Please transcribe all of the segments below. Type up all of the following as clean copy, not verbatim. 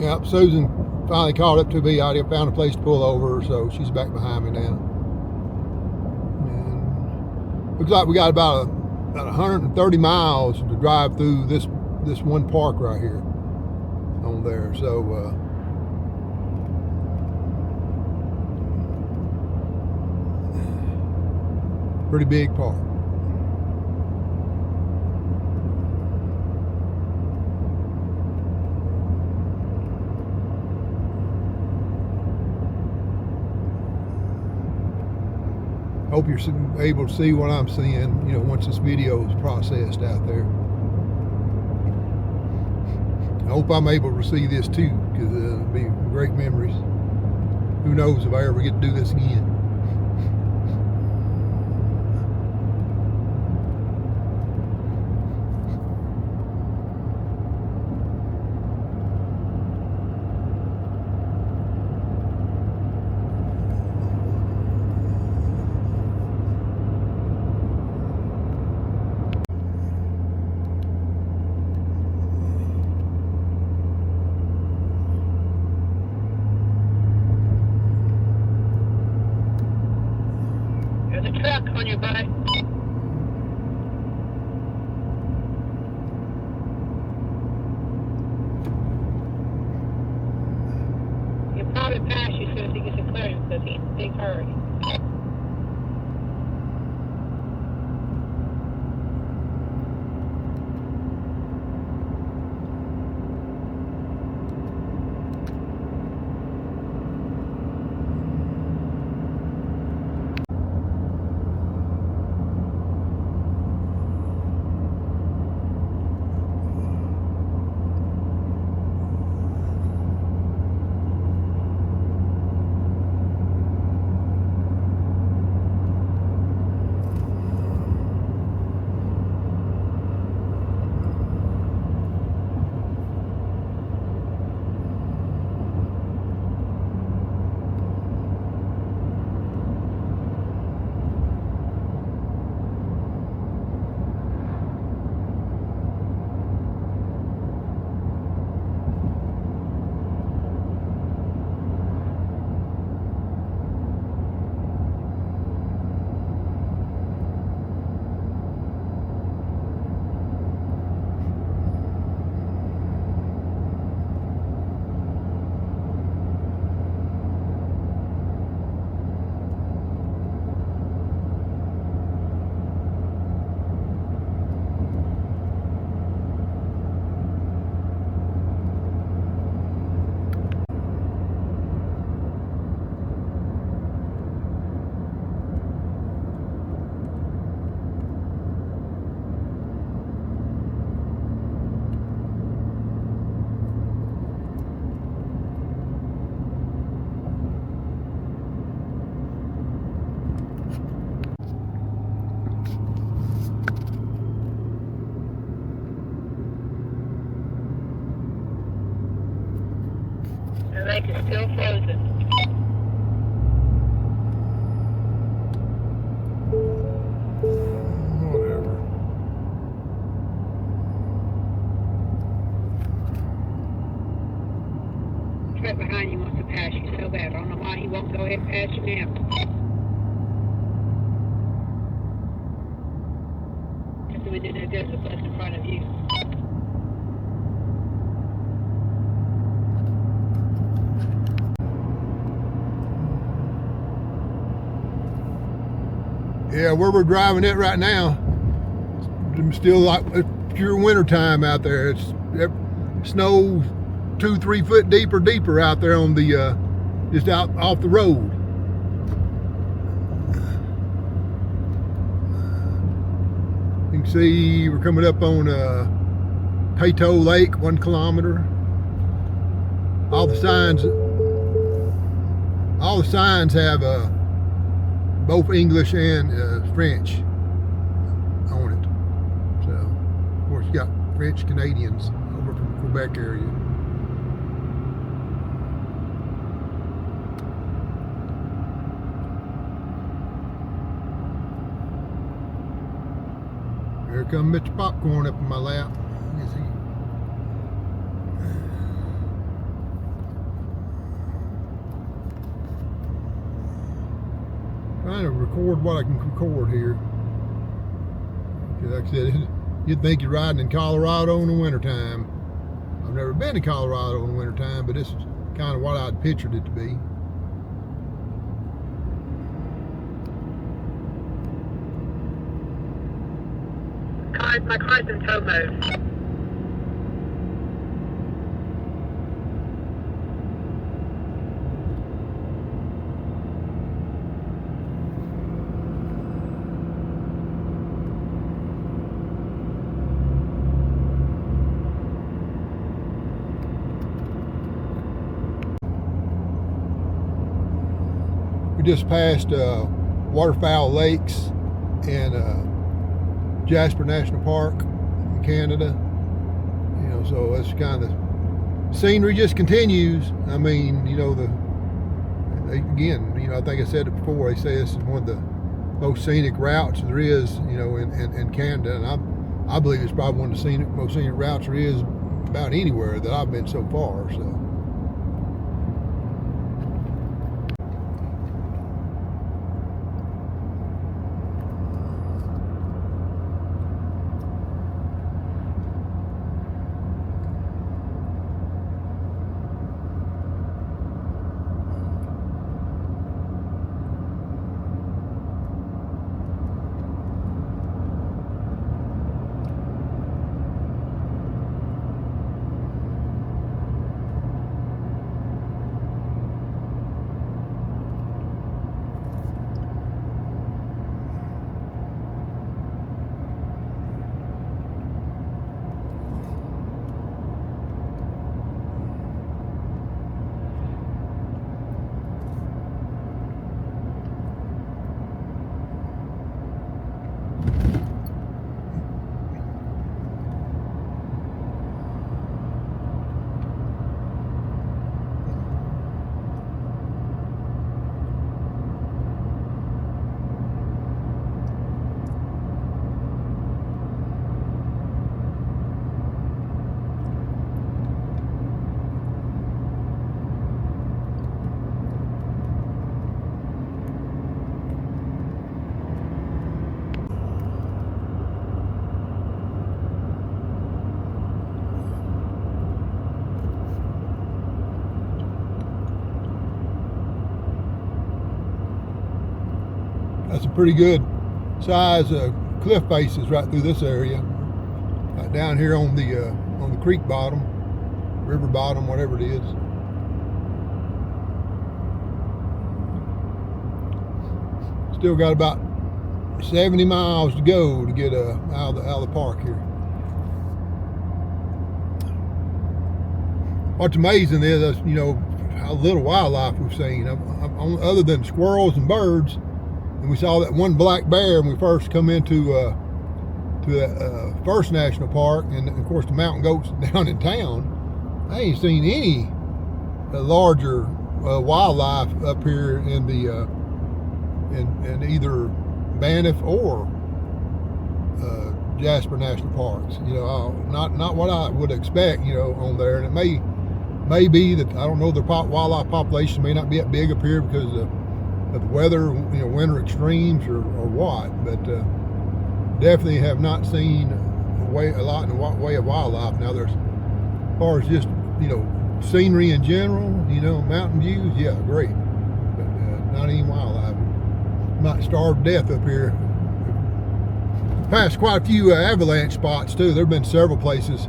Yep, Susan finally caught up to me. I found a place to pull over, so she's back behind me now. And looks like we got about 130 miles to drive through this one park right here on there. So pretty big park. Hope you're able to see what I'm seeing, you know, once this video is processed out there. I hope I'm able to see this too, because it'll be great memories. Who knows if I ever get to do this again. There's a truck on your butt. He'll probably pass you as soon as he gets a clearance because he's in a big hurry. The lake is still frozen. Whatever. The truck behind you wants to pass you so bad. I don't know why he won't go ahead and pass you now. Just so we didn't address the bus in front of you. Yeah, where we're driving it right now, it's still like it's pure winter time out there. It's snow 2-3 foot deeper out there on the just out off the road. You can see we're coming up on Peyto Lake, 1 kilometer. All the signs have both English and French on it. So, of course, you got French Canadians over from the Quebec area. Here comes Mr. Popcorn up in my lap. Is he? Trying to record what I can record here. Like I said, you'd think you're riding in Colorado in the wintertime. I've never been to Colorado in the wintertime, but this is kind of what I'd pictured it to be. My car's in tow mode. We just passed waterfowl lakes in Jasper National Park in Canada. You know, so that's kind of scenery just continues. I mean, you know, again, you know, I think I said it before. They say this is one of the most scenic routes there is, you know, in Canada, and I believe it's probably one of the most scenic routes there is about anywhere that I've been so far. So. That's a pretty good size cliff faces right through this area. Down here on the creek bottom, river bottom, whatever it is. Still got about 70 miles to go to get out of the park here. What's amazing is, you know, how little wildlife we've seen. Other than squirrels and birds. And we saw that one black bear when we first come into that first national park, and of course the mountain goats down in town. I ain't seen any larger wildlife up here in the in either Banff or Jasper National Parks. You know, not what I would expect. You know, on there, and it may be that, I don't know, the wildlife population may not be that big up here because of the weather, you know, winter extremes or what, but definitely have not seen a lot in the way of wildlife. Now, there's, as far as just, you know, scenery in general, you know, mountain views, yeah, great, but not any wildlife. Might starve to death up here. Passed quite a few avalanche spots too. There have been several places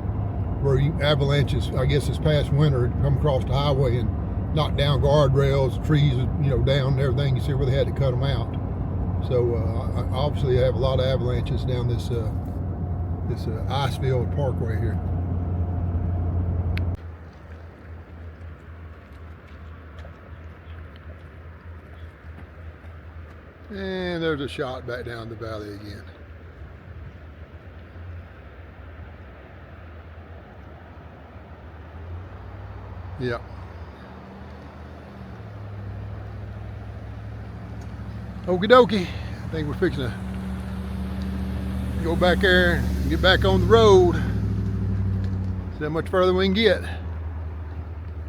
where avalanches, I guess this past winter, come across the highway and knocked down guardrails, trees, you know, down and everything. You see where they had to cut them out. So obviously, I have a lot of avalanches down this ice-filled Parkway here. And there's a shot back down the valley again. Yeah. Okie dokie. I think we're fixing to go back there and get back on the road. See how much further we can get.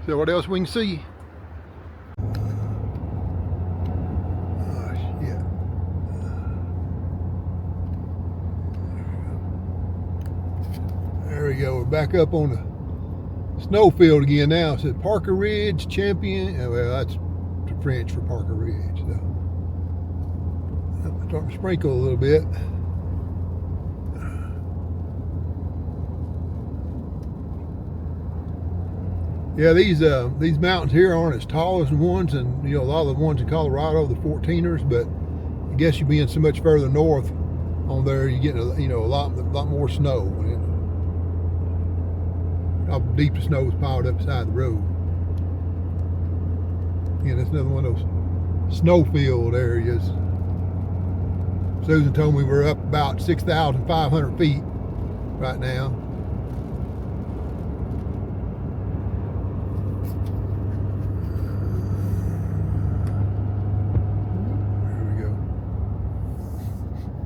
See what else we can see. Oh shit. we go. We're back up on the snowfield again now. It says Parker Ridge Champion. Well, that's French for Parker Ridge. So I'm starting to sprinkle a little bit. Yeah, these mountains here aren't as tall as the ones, and a lot of the ones in Colorado, the 14ers. But I guess you being so much further north on there, you get a lot more snow. How deep the snow is piled up beside the road. Yeah, that's another one of those snowfield areas. Susan told me we're up about 6,500 feet right now.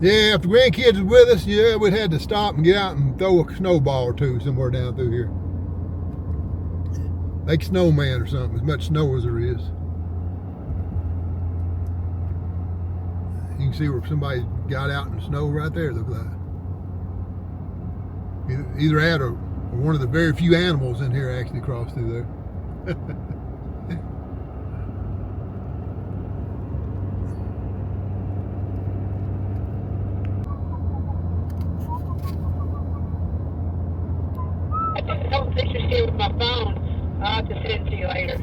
Yeah, if the grandkids was with us, yeah, we'd had to stop and get out and throw a snowball or two somewhere down through here. Like snowman or something, as much snow as there is. You can see where somebody got out in the snow right there, it looked like. Either that or one of the very few animals in here actually crossed through there. Couple pictures here with my phone. I'll have to send it to you later.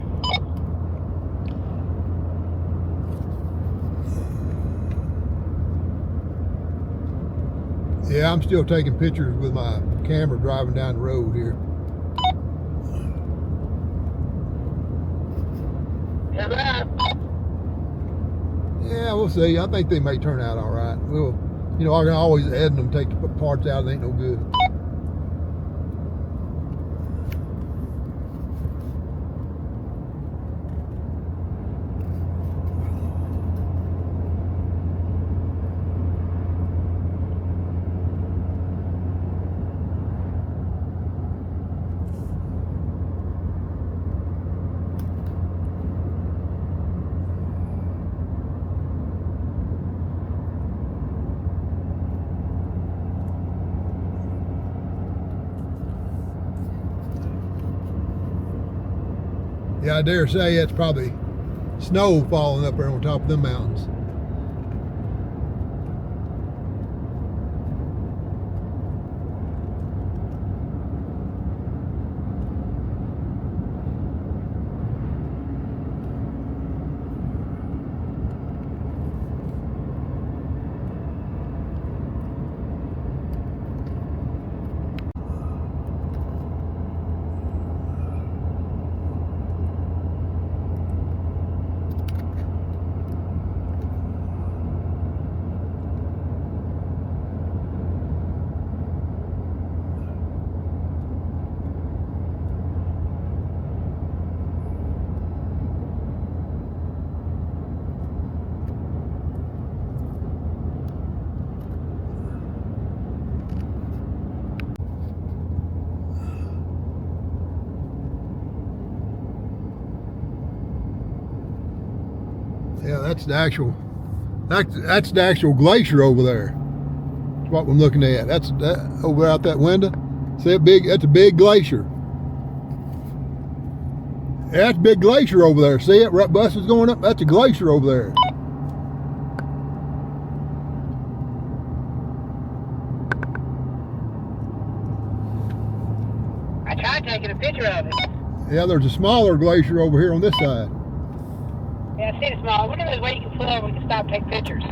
Yeah, I'm still taking pictures with my camera driving down the road here. Yeah, we'll see. I think they may turn out all right. We'll, I can always edit them, take the parts out. It ain't no good. Yeah, I dare say that's probably snow falling up there on top of them mountains. Yeah, that's the actual glacier over there. That's what I'm looking at. That's that over out that window. See that big? That's a big glacier. Yeah, that's a big glacier over there. See it? Right, bus is going up. That's a glacier over there. I tried taking a picture of it. Yeah, there's a smaller glacier over here on this side. Yeah, I see the small. I wonder if there's a way you can pull over and we can stop and take pictures.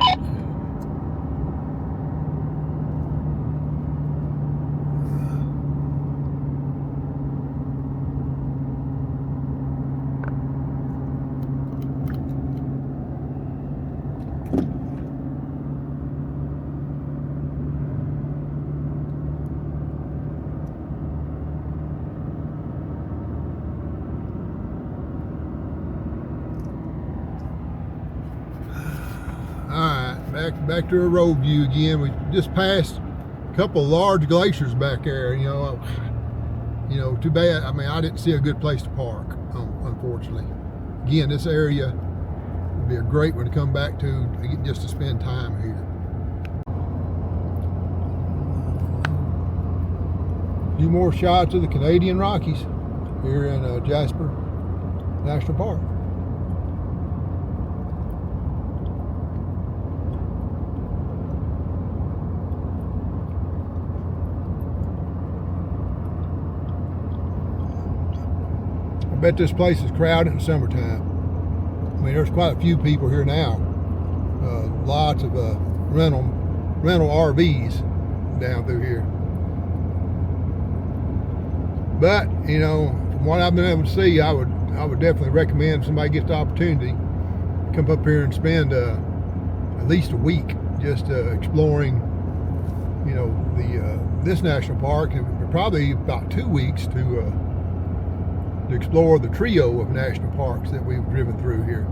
Back to our road view again. We just passed a couple of large glaciers back there. Too bad. I mean, I didn't see a good place to park, unfortunately. Again, this area would be a great one to come back to just to spend time here. few more shots of the Canadian Rockies here in Jasper National Park. I bet this place is crowded in the summertime. I mean, there's quite a few people here now. Lots of rental RVs down through here. But you know, from what I've been able to see, I would definitely recommend if somebody gets the opportunity, come up here and spend at least a week just exploring, you know, this national park, and probably about 2 weeks to explore the trio of national parks that we've driven through here.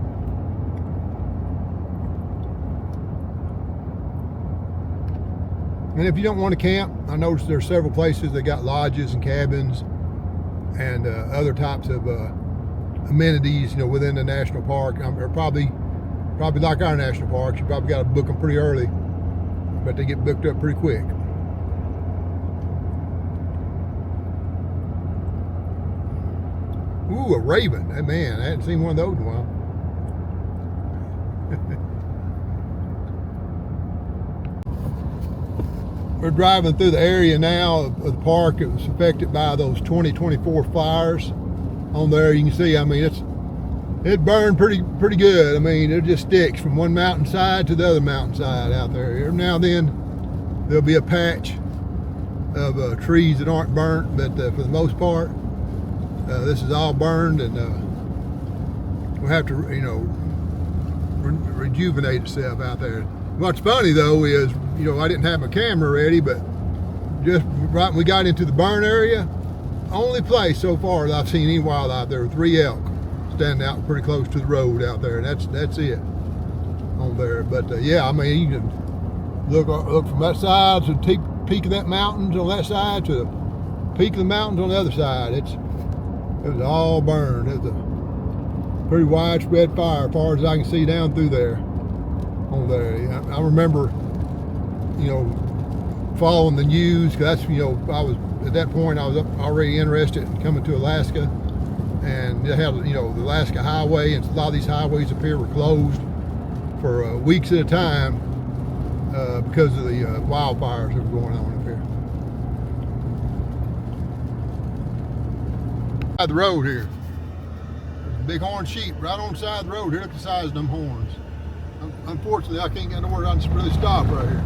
And if you don't want to camp, I noticed there's several places that got lodges and cabins and other types of amenities, you know, within the national park. They're probably like our national parks. You probably got to book them pretty early, but they get booked up pretty quick. Ooh, a raven. Hey, man, I hadn't seen one of those in a while. We're driving through the area now of the park. It was affected by those 2024 fires on there. You can see, I mean, it burned pretty good. I mean, it just sticks from one mountainside to the other mountainside out there. Every now and then there'll be a patch of trees that aren't burnt, but for the most part, this is all burned, and we'll have to, you know, rejuvenate itself out there. What's funny though is, you know, I didn't have my camera ready, but just right when we got into the burn area, only place so far that I've seen any wildlife, there were 3 elk standing out pretty close to the road out there. That's it on there. But yeah, I mean, you can look from that side to the peak of that mountains on that side to the peak of the mountains on the other side. It was all burned. It was a pretty widespread fire, as far as I can see down through there. On there, I remember, you know, following the news, because that's, you know, I was at that point I was already interested in coming to Alaska, and they had, you know, the Alaska Highway, and a lot of these highways up here were closed for weeks at a time because of the wildfires that were going on up here. Side of the road here, there's a big horned sheep right on the side of the road here. Look at the size of them horns. Unfortunately, I can't get nowhere to really stop right here.